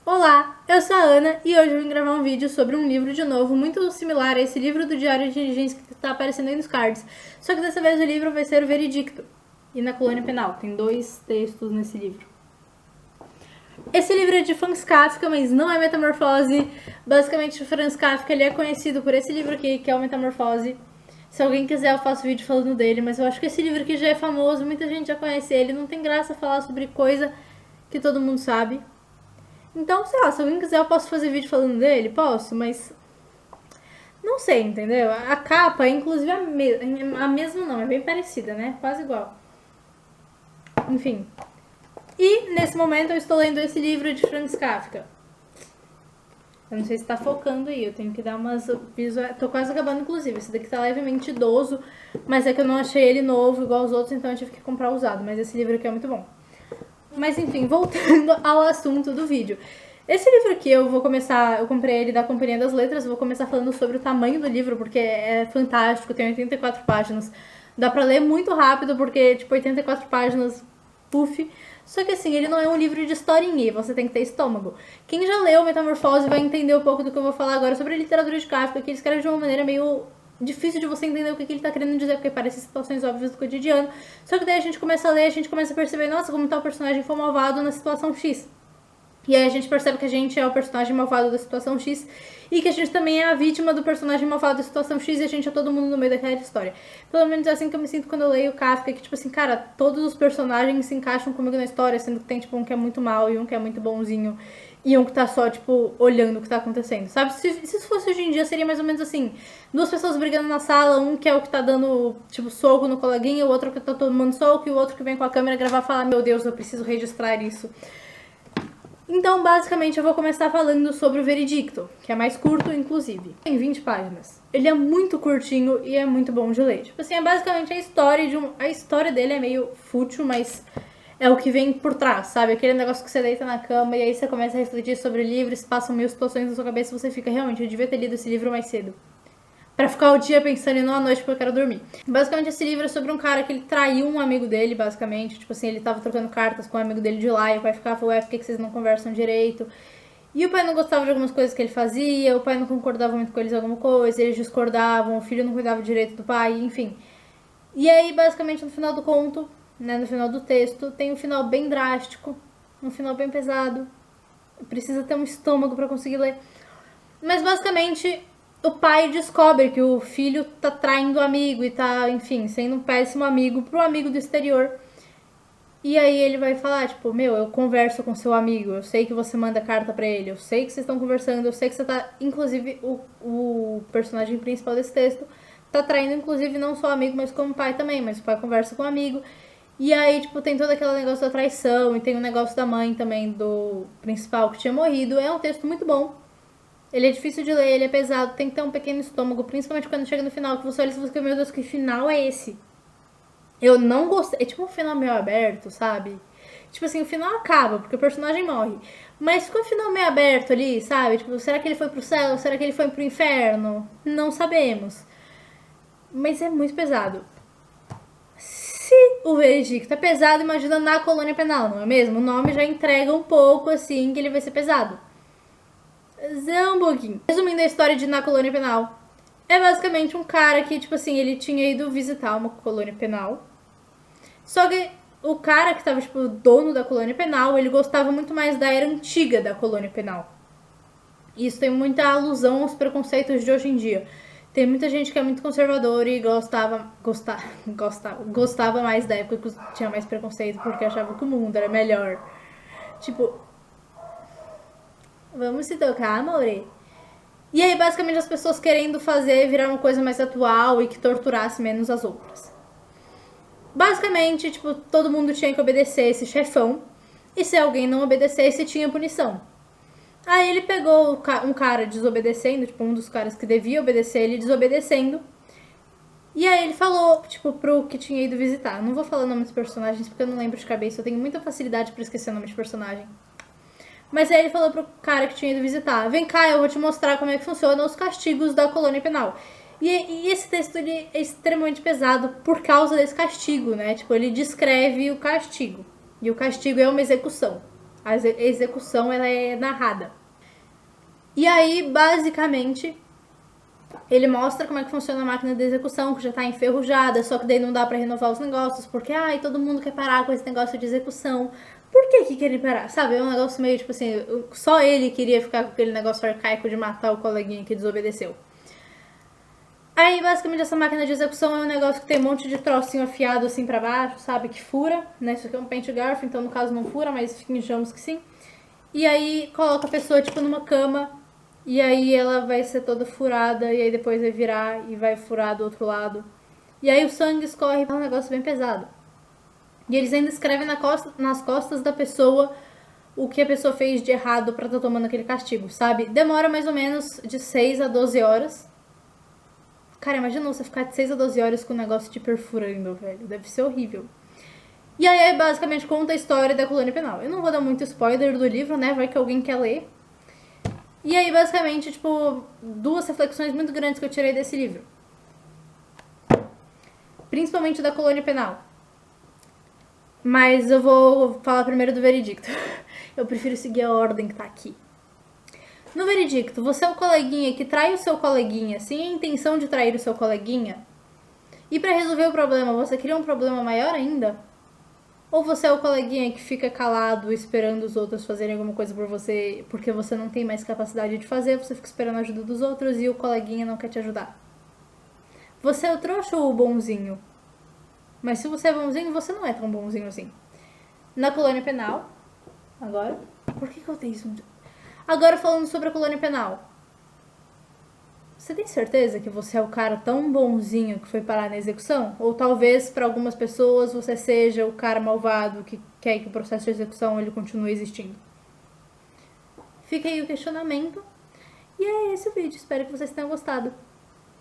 Olá, eu sou a Ana e hoje eu vim gravar um vídeo sobre um livro de novo, muito similar a esse livro do Diário de Inteligência que está aparecendo aí nos cards. Só que dessa vez o livro vai ser o Veredicto e na colônia penal. Tem 2 textos nesse livro. Esse livro é de Franz Kafka, mas não é Metamorfose. Basicamente, o Franz Kafka ele é conhecido por esse livro aqui, que é o Metamorfose. Se alguém quiser, eu faço vídeo falando dele, mas eu acho que esse livro aqui já é famoso, muita gente já conhece ele. Não tem graça falar sobre coisa que todo mundo sabe. Então, sei lá, se alguém quiser eu posso fazer vídeo falando dele? Posso, mas não sei, entendeu? A capa é inclusive a mesma não, é bem parecida, né? Quase igual. Enfim. E, nesse momento, eu estou lendo esse livro de Franz Kafka. Eu não sei se tá focando aí, eu tenho que dar umas visuais. Tô quase acabando, inclusive. Esse daqui tá levemente idoso, mas é que eu não achei ele novo igual os outros, então eu tive que comprar usado. Mas esse livro aqui é muito bom. Mas enfim, voltando ao assunto do vídeo. Esse livro aqui eu comprei ele da Companhia das Letras, eu vou começar falando sobre o tamanho do livro, porque é fantástico, tem 84 páginas. Dá pra ler muito rápido, porque, tipo, 84 páginas, puff. Só que assim, ele não é um livro de historinha, você tem que ter estômago. Quem já leu Metamorfose vai entender um pouco do que eu vou falar agora sobre a literatura de Kafka, que ele escreve de uma maneira meio difícil de você entender o que ele tá querendo dizer, porque parece situações óbvias do cotidiano. Só que daí a gente começa a ler, a gente começa a perceber, nossa, como tal personagem foi malvado na situação X. E aí a gente percebe que a gente é o personagem malvado da situação X e que a gente também é a vítima do personagem malvado da situação X e a gente é todo mundo no meio daquela história. Pelo menos é assim que eu me sinto quando eu leio Kafka, que tipo assim, cara, todos os personagens se encaixam comigo na história, sendo que tem tipo um que é muito mal e um que é muito bonzinho e um que tá só, tipo, olhando o que tá acontecendo, sabe? Se isso fosse hoje em dia, seria mais ou menos assim, 2 pessoas brigando na sala, um que é o que tá dando, tipo, soco no coleguinha, o outro que tá tomando soco e o outro que vem com a câmera gravar e falar, meu Deus, eu preciso registrar isso. Então, basicamente, eu vou começar falando sobre o Veredicto, que é mais curto, inclusive. Tem 20 páginas. Ele é muito curtinho e é muito bom de ler. Tipo assim, é basicamente a história de A história dele é meio fútil, mas é o que vem por trás, sabe? Aquele negócio que você deita na cama e aí você começa a refletir sobre o livro, se passam mil situações na sua cabeça e você fica, realmente, eu devia ter lido esse livro mais cedo. Pra ficar o dia pensando e não à noite porque eu quero dormir. Basicamente, esse livro é sobre um cara que ele traiu um amigo dele, basicamente. Tipo assim, ele tava trocando cartas com um amigo dele de lá e o pai ficava, ué, por que vocês não conversam direito? E o pai não gostava de algumas coisas que ele fazia, o pai não concordava muito com eles em alguma coisa, eles discordavam, o filho não cuidava direito do pai, enfim. E aí, basicamente, no final do conto, né, no final do texto, tem um final bem drástico, um final bem pesado. Precisa ter um estômago pra conseguir ler. Mas, basicamente, o pai descobre que o filho tá traindo o amigo e tá, enfim, sendo um péssimo amigo pro amigo do exterior. E aí ele vai falar, tipo, meu, eu converso com seu amigo, eu sei que você manda carta pra ele, eu sei que vocês estão conversando, eu sei que você tá, inclusive, o personagem principal desse texto tá traindo, inclusive, não só o amigo, mas como o pai também, mas o pai conversa com o amigo. E aí, tipo, tem todo aquele negócio da traição e tem o negócio da mãe também do principal que tinha morrido. É um texto muito bom. Ele é difícil de ler, ele é pesado, tem que ter um pequeno estômago, principalmente quando chega no final, que você olha e você fica, meu Deus, que final é esse? Eu não gostei. É tipo um final meio aberto, sabe? Tipo assim, o final acaba, porque o personagem morre. Mas ficou um final meio aberto ali, sabe? Tipo, será que ele foi pro céu? Será que ele foi pro inferno? Não sabemos. Mas é muito pesado. Se o veredicto é pesado, imagina na colônia penal, não é mesmo? O nome já entrega um pouco, assim, que ele vai ser pesado. Um pouquinho. Resumindo a história de Na Colônia Penal. É basicamente um cara que, tipo assim, ele tinha ido visitar uma colônia penal. Só que o cara que tava, tipo, dono da colônia penal, ele gostava muito mais da era antiga da colônia penal. E isso tem muita alusão aos preconceitos de hoje em dia. Tem muita gente que é muito conservadora e gostava mais da época que tinha mais preconceito porque achava que o mundo era melhor. Tipo, vamos se tocar, amore? E aí, basicamente, as pessoas querendo fazer virar uma coisa mais atual e que torturasse menos as outras. Basicamente, tipo, todo mundo tinha que obedecer esse chefão. E se alguém não obedecesse, tinha punição. Aí ele pegou um cara desobedecendo, tipo, um dos caras que devia obedecer, ele desobedecendo. E aí ele falou, tipo, pro que tinha ido visitar. Eu não vou falar o nome dos personagens porque eu não lembro de cabeça. Eu tenho muita facilidade pra esquecer o nome de personagem. Mas aí ele falou pro cara que tinha ido visitar, vem cá, eu vou te mostrar como é que funcionam os castigos da colônia penal. E esse texto ele é extremamente pesado por causa desse castigo, né? Tipo, ele descreve o castigo. E o castigo é uma execução. A execução, ela é narrada. E aí, basicamente, ele mostra como é que funciona a máquina de execução, que já tá enferrujada, só que daí não dá pra renovar os negócios, porque, ai, todo mundo quer parar com esse negócio de execução. Por que querem parar? Sabe, é um negócio meio, tipo assim, só ele queria ficar com aquele negócio arcaico de matar o coleguinha que desobedeceu. Aí, basicamente, essa máquina de execução é um negócio que tem um monte de trocinho afiado assim pra baixo, sabe, que fura, né, isso aqui é um pente garfo, então no caso não fura, mas finjamos que sim. E aí, coloca a pessoa, tipo, numa cama, e aí ela vai ser toda furada, e aí depois vai virar e vai furar do outro lado. E aí o sangue escorre, é um negócio bem pesado. E eles ainda escrevem nas costas da pessoa o que a pessoa fez de errado pra estar tomando aquele castigo, sabe? Demora mais ou menos de 6 a 12 horas. Cara, imagina você ficar de 6 a 12 horas com o negócio te perfurando, velho. Deve ser horrível. E aí, basicamente, conta a história da colônia penal. Eu não vou dar muito spoiler do livro, né? Vai que alguém quer ler. E aí, basicamente, tipo, duas reflexões muito grandes que eu tirei desse livro. Principalmente da colônia penal. Mas eu vou falar primeiro do veredicto. Eu prefiro seguir a ordem que tá aqui. No veredicto, você é o coleguinha que trai o seu coleguinha sem a intenção de trair o seu coleguinha? E pra resolver o problema, você cria um problema maior ainda? Ou você é o coleguinha que fica calado esperando os outros fazerem alguma coisa por você porque você não tem mais capacidade de fazer, você fica esperando a ajuda dos outros e o coleguinha não quer te ajudar? Você é o trouxa ou o bonzinho? Mas se você é bonzinho, você não é tão bonzinho assim. Na colônia penal, agora... Por que eu tenho isso? Agora falando sobre a colônia penal. Você tem certeza que você é o cara tão bonzinho que foi parar na execução? Ou talvez para algumas pessoas você seja o cara malvado que quer que o processo de execução ele continue existindo? Fica aí o questionamento. E é esse o vídeo. Espero que vocês tenham gostado.